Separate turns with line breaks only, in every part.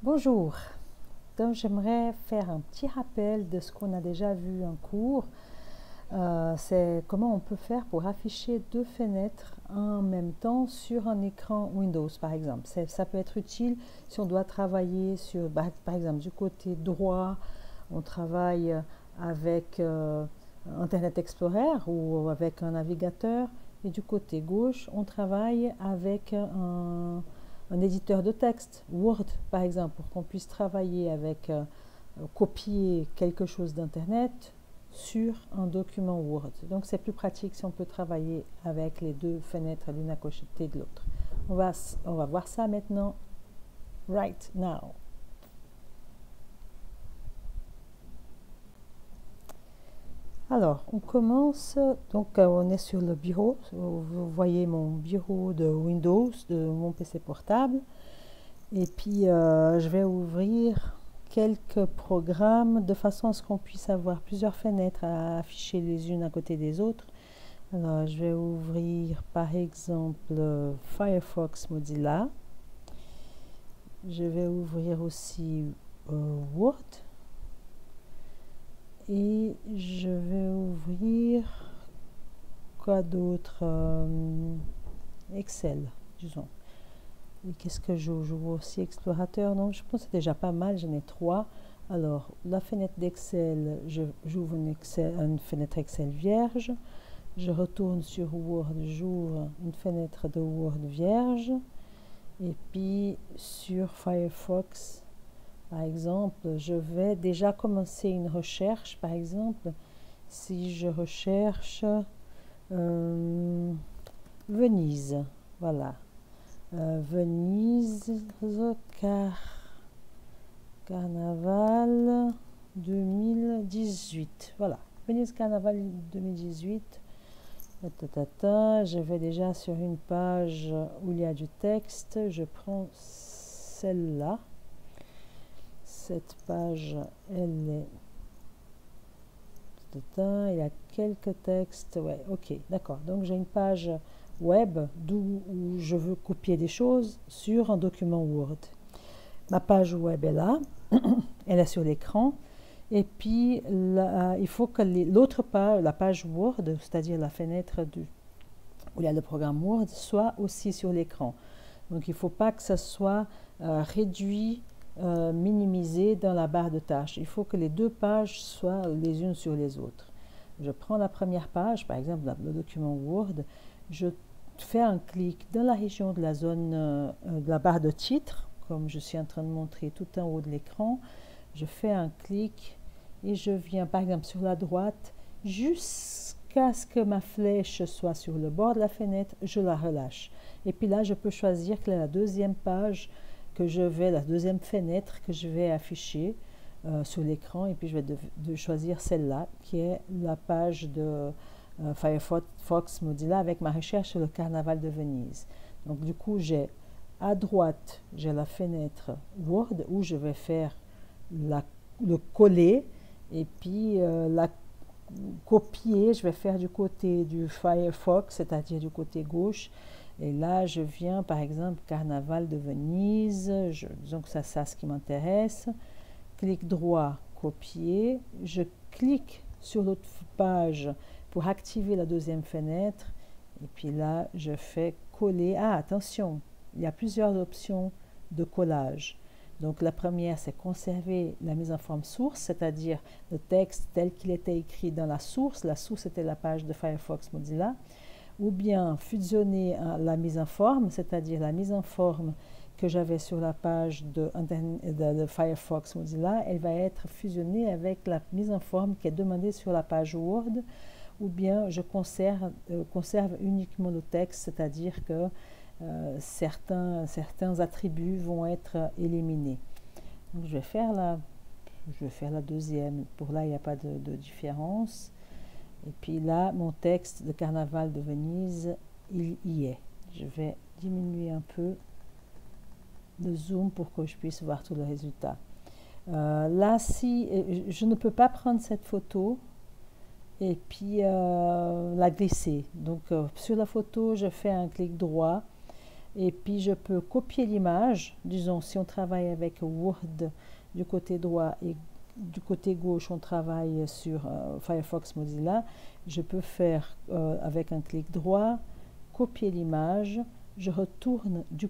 Bonjour, donc j'aimerais faire un petit rappel de ce qu'on a déjà vu en cours. C'est comment on peut faire pour afficher deux fenêtres en même temps sur un écran Windows par exemple. Ça peut être utile si on doit travailler sur, par exemple du côté droit, on travaille avec Internet Explorer ou avec un navigateur, et du côté gauche on travaille avec un éditeur de texte, Word par exemple, pour qu'on puisse travailler avec, copier quelque chose d'Internet sur un document Word. Donc c'est plus pratique si on peut travailler avec les deux fenêtres l'une à côté de l'autre. On va voir ça maintenant, right now. Alors, on commence, donc on est sur le bureau, vous voyez mon bureau de Windows, de mon PC portable, et puis je vais ouvrir quelques programmes de façon à ce qu'on puisse avoir plusieurs fenêtres à afficher les unes à côté des autres. Alors, je vais ouvrir par exemple Firefox Mozilla. Je vais ouvrir aussi Word. Et je vais ouvrir quoi d'autre, Excel, disons. Et qu'est-ce que j'ouvre aussi Explorateur? Non, je pense que c'est déjà pas mal, j'en ai 3. Alors, la fenêtre d'Excel, j'ouvre une fenêtre Excel vierge. Je retourne sur Word, j'ouvre une fenêtre de Word vierge. Et puis, sur Firefox, par exemple, je vais déjà commencer une recherche. Par exemple, si je recherche Venise, voilà. Venise, Carnaval 2018. Voilà, Venise Carnaval 2018. Je vais déjà sur une page où il y a du texte. Je prends celle-là. Cette page, elle est... Il y a quelques textes. Ouais, ok, d'accord. Donc j'ai une page web où je veux copier des choses sur un document Word. Ma page web est là, elle est sur l'écran. Et puis il faut que l'autre page, la page Word, c'est-à-dire la fenêtre où il y a le programme Word, soit aussi sur l'écran. Donc il ne faut pas que ça soit réduit, minimisé dans la barre de tâches. Il faut que les deux pages soient les unes sur les autres. Je prends la première page, par exemple dans le document Word, je fais un clic dans la région de la zone de la barre de titre, comme je suis en train de montrer tout en haut de l'écran. Je fais un clic et je viens par exemple sur la droite jusqu'à ce que ma flèche soit sur le bord de la fenêtre, je la relâche. Et puis là, je peux choisir que la deuxième page la deuxième fenêtre que je vais afficher sur l'écran, et puis je vais choisir celle-là qui est la page de Firefox Mozilla avec ma recherche sur le Carnaval de Venise. Donc du coup, j'ai à droite, j'ai la fenêtre Word où je vais faire le coller, et puis la copier, je vais faire du côté du Firefox, c'est-à-dire du côté gauche. Et là, je viens, par exemple, Carnaval de Venise, disons que c'est ça ce qui m'intéresse. Clic droit, copier. Je clique sur l'autre page pour activer la deuxième fenêtre. Et puis là, je fais coller. Ah, attention, il y a plusieurs options de collage. Donc la première, c'est conserver la mise en forme source, c'est-à-dire le texte tel qu'il était écrit dans la source. La source était la page de Firefox Mozilla. Ou bien fusionner la mise en forme, c'est-à-dire la mise en forme que j'avais sur la page de Firefox Mozilla, elle va être fusionnée avec la mise en forme qui est demandée sur la page Word. Ou bien je conserve uniquement le texte, c'est-à-dire que certains attributs vont être éliminés. Donc je vais faire la deuxième. Pour là, il n'y a pas de différence. Et puis là, mon texte de Carnaval de Venise, il y est. Je vais diminuer un peu le zoom pour que je puisse voir tout le résultat. Là, si je ne peux pas prendre cette photo et puis la glisser. Donc sur la photo, je fais un clic droit. Et puis je peux copier l'image. Disons, si on travaille avec Word du côté droit et du côté gauche, on travaille sur Firefox Mozilla, je peux faire avec un clic droit, copier l'image, je retourne du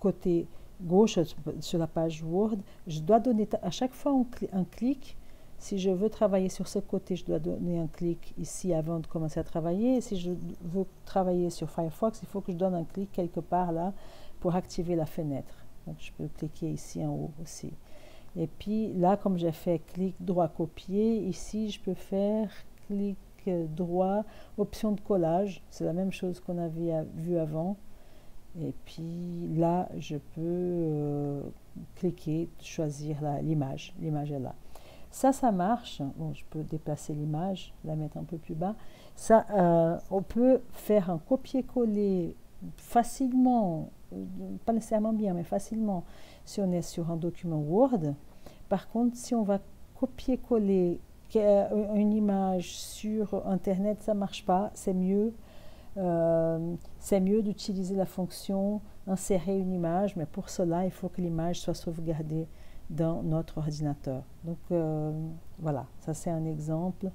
côté gauche sur la page Word. Je dois donner à chaque fois un clic. Si je veux travailler sur ce côté, je dois donner un clic ici avant de commencer à travailler. Et si je veux travailler sur Firefox, il faut que je donne un clic quelque part là pour activer la fenêtre. Donc je peux cliquer ici en haut aussi. Et puis là, comme j'ai fait clic droit copier, ici je peux faire clic droit, option de collage. C'est la même chose qu'on avait vu avant. Et puis là, je peux cliquer, choisir l'image. L'image est là. Ça marche. Bon, je peux déplacer l'image, la mettre un peu plus bas. Ça, on peut faire un copier-coller facilement, pas nécessairement bien, mais facilement, si on est sur un document Word. Par contre, si on va copier-coller une image sur Internet, ça ne marche pas. C'est mieux d'utiliser la fonction insérer une image, mais pour cela, il faut que l'image soit sauvegardée dans notre ordinateur. Donc voilà, ça c'est un exemple.